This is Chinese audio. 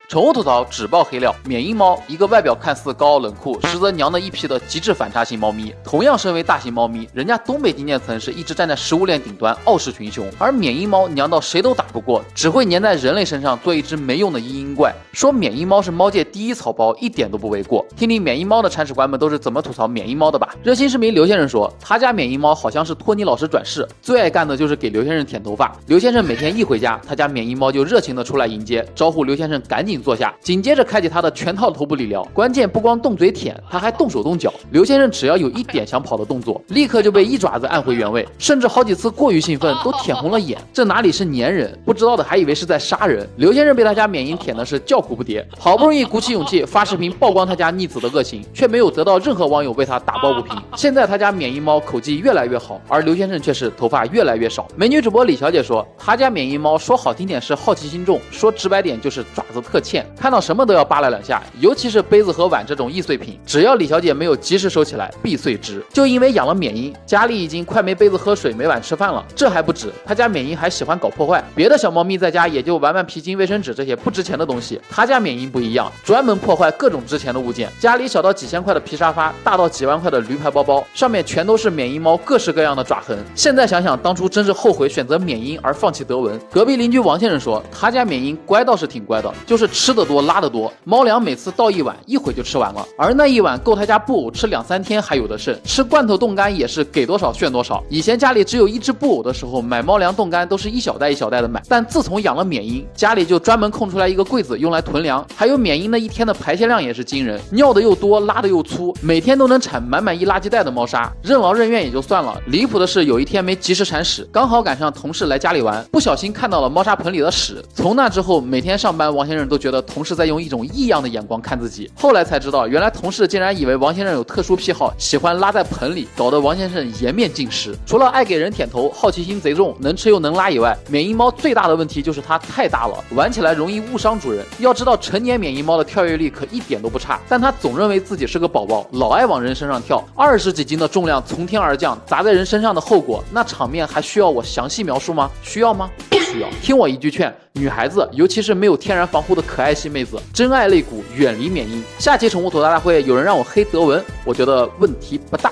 宠物吐槽只爆黑料：缅因猫，一个外表看似高傲冷酷，实则娘的一批的极致反差型猫咪。同样身为大型猫咪，人家东北金渐层是一直站在食物链顶端，傲视群雄，而缅因猫娘到谁都打不过，只会粘在人类身上做一只没用的嘤嘤怪。说缅因猫是猫界第一草包，一点都不为过。听听缅因猫的铲屎官们都是怎么吐槽缅因猫的吧。热心市民刘先生说，他家缅因猫好像是托尼老师转世，最爱干的就是给刘先生舔头发。刘先生每天一回家，他家缅因猫就热情的出来迎接，招呼刘先生赶紧坐下，紧接着开启他的全套头部理疗。关键不光动嘴舔，他还动手动脚。刘先生只要有一点想跑的动作，立刻就被一爪子按回原位，甚至好几次过于兴奋都舔红了眼。这哪里是粘人，不知道的还以为是在杀人。刘先生被他家缅因舔的是叫苦不迭，好不容易鼓起勇气发视频曝光他家逆子的恶行，却没有得到任何网友为他打抱不平。现在他家缅因猫口技越来越好，而刘先生却是头发越来越少。美女主播李小姐说，他家缅因猫说好听点是好奇心重，说直白点就是爪子特欠，看到什么都要扒拉两下，尤其是杯子和碗这种易碎品，只要李小姐没有及时收起来，必碎之。就因为养了缅因，家里已经快没杯子喝水没碗吃饭了。这还不止，他家缅因还喜欢搞破坏，别的小猫咪在家也就玩玩皮筋卫生纸这些不值钱的东西，他家缅因不一样，专门破坏各种值钱的物件。家里小到几千块的皮沙发，大到几万块的驴牌包包，上面全都是缅因猫各式各样的爪痕。现在想想，当初真是后悔选择缅因而放弃德文。隔壁邻居王先生说，他家缅因乖倒是挺乖的，就是吃得多拉得多，猫粮每次倒一碗，一会就吃完了，而那一碗够他家布偶吃2-3天还有的剩。吃罐头冻干也是给多少炫多少。以前家里只有一只布偶的时候，买猫粮冻干都是一小袋一小袋的买，但自从养了缅因，家里就专门空出来一个柜子用来囤粮。还有缅因的一天的排泄量也是惊人，尿的又多，拉的又粗，每天都能产满满一垃圾袋的猫砂。任劳任怨也就算了，离谱的是有一天没及时铲屎，刚好赶上同事来家里玩，不小心看到了猫砂盆里的屎。从那之后，每天上班王先生都觉得同事在用一种异样的眼光看自己。后来才知道，原来同事竟然以为王先生有特殊癖好，喜欢拉在盆里，搞得王先生颜面尽失。除了爱给人舔头，好奇心贼重，能吃又能拉以外，缅因猫最大的问题就是它太大了，玩起来容易误伤主人。要知道成年缅因猫的跳跃力可一点都不差，但它总认为自己是个宝宝，老爱往人身上跳，20几斤的重量从天而降砸在人身上的后果，那场面还需要我详细描述吗？需要吗？不需要。听我一句劝，女孩子尤其是没有天然防护的可爱系妹子，珍爱肋骨，远离缅因。下期宠物吐槽大会有人让我黑德文，我觉得问题不大。